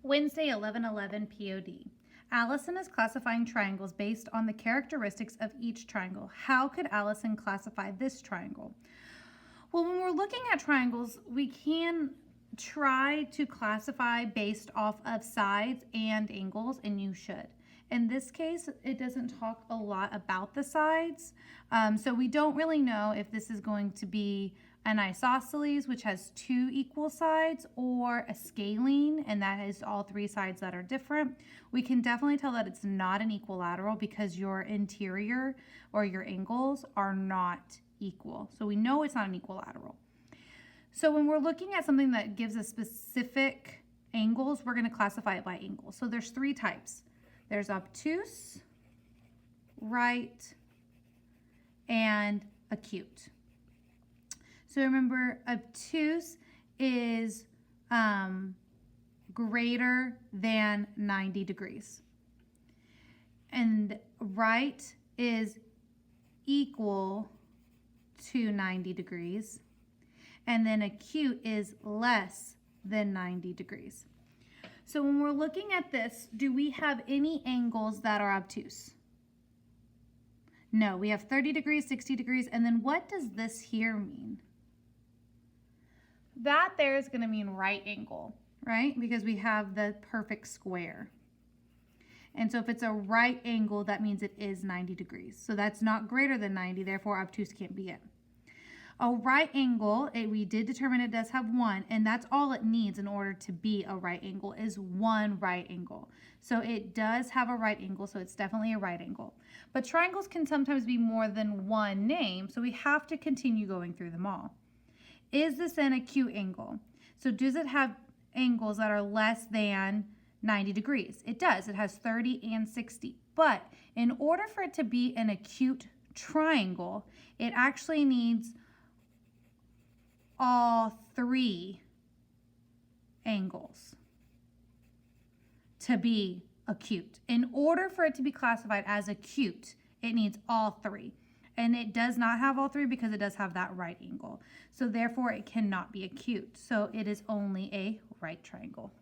Wednesday, 11/11 POD. Allison is classifying triangles based on the characteristics of each triangle. How could Allison classify this triangle? Well, when we're looking at triangles, we can try to classify based off of sides and angles, and you should. In this case, it doesn't talk a lot about the sides, so we don't really know if this is going to be an isosceles, which has two equal sides, or a scalene, and that is all three sides that are different. We can definitely tell that it's not an equilateral because your interior or your angles are not equal. So we know it's not an equilateral. So when we're looking at something that gives us specific angles, we're going to classify it by angle. So there's three types. There's obtuse, right, and acute. So remember, obtuse is greater than 90 degrees. And right is equal to 90 degrees. And then acute is less than 90 degrees. So when we're looking at this, do we have any angles that are obtuse? No, we have 30 degrees, 60 degrees, and then what does this here mean? That there is going to mean right angle, right? Because we have the perfect square. And so if it's a right angle, that means it is 90 degrees. So that's not greater than 90, therefore obtuse can't be it. A right angle, we did determine it does have one, and that's all it needs in order to be a right angle is one right angle. So it does have a right angle, so it's definitely a right angle. But triangles can sometimes be more than one name, so we have to continue going through them all. Is this an acute angle? So does it have angles that are less than 90 degrees? It does. It has 30 and 60. But in order for it to be an acute triangle, it actually needs all three angles to be acute. In order for it to be classified as acute, it needs all three. And it does not have all three because it does have that right angle. So therefore, it cannot be acute. So it is only a right triangle.